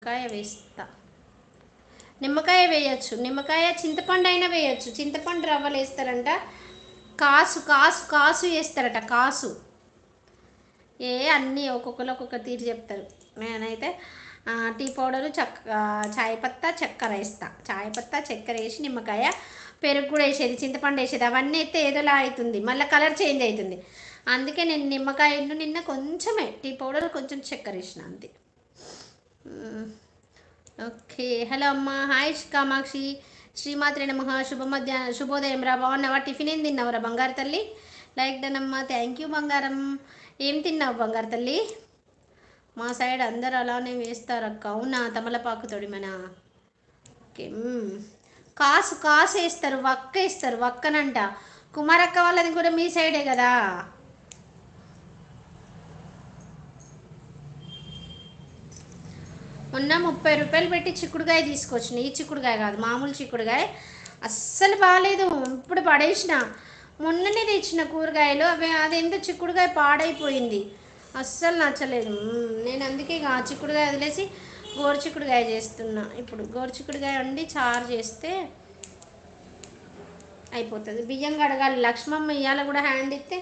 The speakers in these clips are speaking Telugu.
నిమ్మకాయ వేస్తా. నిమ్మకాయ వేయచ్చు, నిమ్మకాయ చింతపండు అయినా వేయచ్చు. చింతపండు రవ్వలు వేస్తారంట, కాసు కాసు కాసు వేస్తారట, కాసు. అన్నీ ఒక్కొక్కరు ఒక్కొక్క తీరు చెప్తారు. నేనైతే టీ పౌడరు, చాయ్ పత్తా, చక్కెర వేస్తా. చాయ్ పత్తా, చక్కెర వేసి నిమ్మకాయ, పెరుగు కూడా వేసేది, చింతపండు వేసేది. అవన్నీ అయితే ఏదోలా అవుతుంది, మళ్ళీ కలర్ చేంజ్ అవుతుంది. అందుకే నేను నిమ్మకాయ నిన్న కొంచెమే టీ పౌడర్, కొంచెం చక్కెర వేసిన అంతే. ఓకే. హలో అమ్మ, హాయ్ కామాక్షి, శ్రీమాత్రే నమః. శుభోదయం రా. బాగున్నావా? టిఫిన్ ఏం తిన్నావురా బంగారు తల్లి? లైక్ డన్ అమ్మ, థ్యాంక్ యూ బంగారం. ఏం తిన్నావు బంగారు తల్లి? మా సైడ్ అందరు అలానే వేస్తారు అక్క. అవునా? తమలపాకుతోడి మన. ఓకే. కాసు కాసు వేస్తారు, వక్క వేస్తారు, వక్కనంట. కుమారక్క వాళ్ళది కూడా మీ సైడే కదా? మొన్న 30 రూపాయలు పెట్టి చిక్కుడుకాయ తీసుకొచ్చిన. ఈ చిక్కుడుకాయ కాదు, మామూలు చిక్కుడుకాయ. అస్సలు బాగాలేదు, ఇప్పుడు పడేసిన. మొన్ననే తెచ్చిన కూరగాయలు అవి, అదెంత చిక్కుడుకాయ పాడైపోయింది, అస్సలు నచ్చలేదు. నేను అందుకే ఇక చిక్కుడుకాయ వదిలేసి గోరు చిక్కుడుకాయ చేస్తున్నా. ఇప్పుడు గోరు చిక్కుడుకాయ వండి చారు చేస్తే అయిపోతుంది. బియ్యం కడగాలి. లక్ష్మమ్మ ఇవాళ కూడా హ్యాండ్ ఇస్తే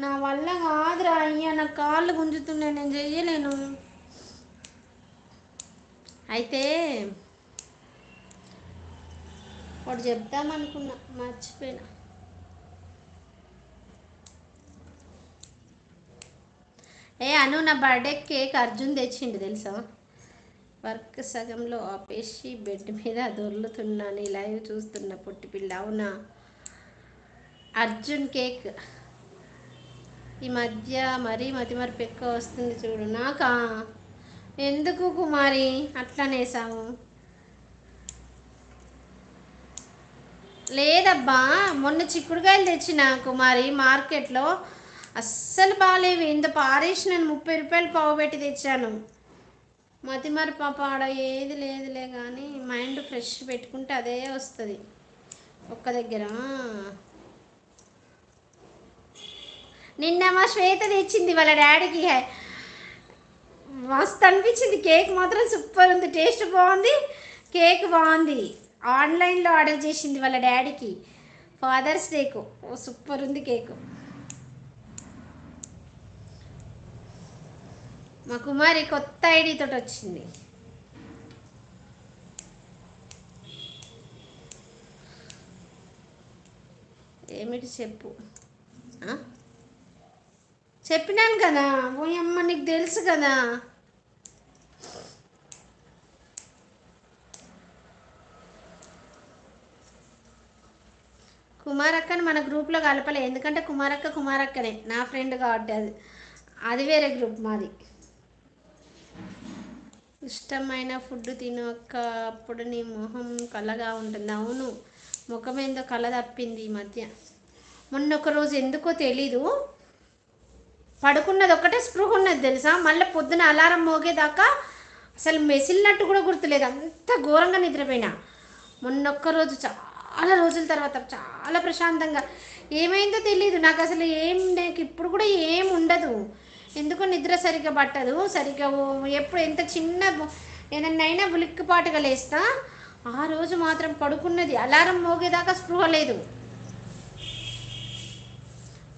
నా వల్ల కాదురా అయ్యా, నా కాళ్ళు గుంజుతున్నాయి, నేను చెయ్యలేను. అయితే ఒకటి చెప్దామనుకున్నా, మర్చిపోయినా. అను, నా బర్త్డే కేక్ అర్జున్ తెచ్చిండు తెలుసా? వర్క్ సగంలో ఆపేసి బెడ్ మీద దొర్లుతున్నాను, లైవ్ చూస్తున్నా పొట్టి పిల్ల. అవునా? అర్జున్ కేక్ ఈ మధ్య మరీ మతిమరుపు ఎక్కువ వస్తుంది చూడు. నాకా? ఎందుకు కుమారి అట్లనేసాము? లేదబ్బా, మొన్న చిక్కుడుకాయలు తెచ్చిన కుమారి మార్కెట్లో, అస్సలు బాగాలేవి. ఇంత పారేసి నేను 30 రూపాయలు పావు పెట్టి తెచ్చాను. మతిమరు పాడ ఏది లేదులే, కానీ మైండ్ ఫ్రెష్ పెట్టుకుంటే అదే వస్తుంది ఒక్క దగ్గర. నిన్న మా శ్వేత తెచ్చింది వాళ్ళ డాడీకి, మస్తు అనిపించింది. కేక్ మాత్రం సూపర్ ఉంది, టేస్ట్ బాగుంది, కేక్ బాగుంది. ఆన్లైన్లో ఆర్డర్ చేసింది వాళ్ళ డాడీకి ఫాదర్స్ డేకు. సూపర్ ఉంది కేకు. మా కుమారి కొత్త ఐడి తోటి వచ్చింది. ఏమిటి చెప్పు? చెప్పినాను కదా, ఓయమ్మ నీకు తెలుసు కదా. కుమారక్కని మన గ్రూప్లో కలపలే, ఎందుకంటే కుమారక్కనే నా ఫ్రెండ్ కాబట్టి. అది వేరే గ్రూప్ మాది. ఇష్టమైన ఫుడ్ తిను అక్క, అప్పుడు నీ మొహం కలగా ఉంటుంది. అవును, ముఖం ఏందో కళ తప్పింది ఈ మధ్య. మొన్న ఒక రోజు ఎందుకో తెలీదు, పడుకున్నది ఒక్కటే స్పృహ ఉన్నది తెలుసా. మళ్ళీ పొద్దున అలారం మోగేదాకా అసలు మెసిలినట్టు కూడా గుర్తులేదు, అంత ఘోరంగా నిద్రపోయినా. మొన్నొక్కరోజు చాలా రోజుల తర్వాత చాలా ప్రశాంతంగా. ఏమైందో తెలియదు నాకు అసలు. నాకు ఇప్పుడు కూడా ఏం ఉండదు, ఎందుకో నిద్ర సరిగ్గా పట్టదు. సరిగ్గా ఎప్పుడు ఎంత చిన్న ఏదన్నైనా ఉలిక్కిపాటుగా లేస్తా. ఆ రోజు మాత్రం పడుకున్నది అలారం మోగేదాకా స్పృహ లేదు.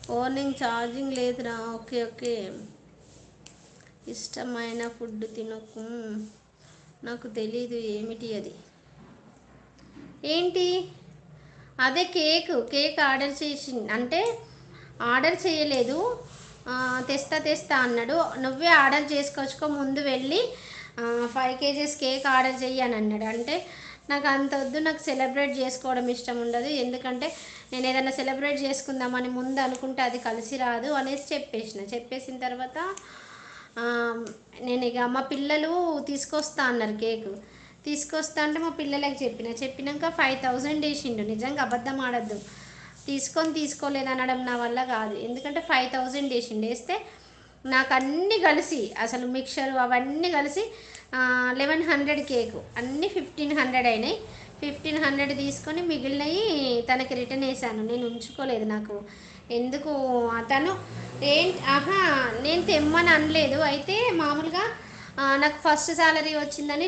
మార్నింగ్ ఛార్జింగ్ లేదురా. Okay okay. ఇష్టమైన ఫుడ్ తినకు, నాకు తెలీదు ఏమిటి అది. ఏంటి? అదే కేక్ ఆర్డర్ చేసి, అంటే ఆర్డర్ చేయలేదు, తెస్తా అన్నాడు. నువ్వే ఆర్డర్ చేసుకొచ్చుకో, ముందు వెళ్ళి 5 kgs కేక్ ఆర్డర్ చెయ్యి అని అన్నాడు. అంటే నాకు అంత వద్దు, నాకు సెలబ్రేట్ చేసుకోవడం ఇష్టం ఉండదు, ఎందుకంటే నేను ఏదైనా సెలబ్రేట్ చేసుకుందామని ముందు అనుకుంటే అది కలిసి రాదు అనేసి చెప్పేసిన తర్వాత నేను ఇక మా పిల్లలు తీసుకొస్తా అన్నారు కేకు. తీసుకొస్తా అంటే మా పిల్లలకి చెప్పినాక 5000 వేసిండు. నిజంగా అబద్ధం ఆడద్దు, తీసుకోలేదు అనడం నా వల్ల కాదు, ఎందుకంటే 5000 వేసిండు. వేస్తే నాకు అన్నీ కలిసి, అసలు మిక్చరు అవన్నీ కలిసి 1100 కేకు, అన్నీ 1500 అయినాయి. 1500 తీసుకొని మిగిలినవి తనకి రిటర్న్ వేసాను, నేను ఉంచుకోలేదు. నాకు ఎందుకు అతను నేను తెమ్మని అనలేదు. అయితే మామూలుగా నాకు ఫస్ట్ సాలరీ వచ్చిందని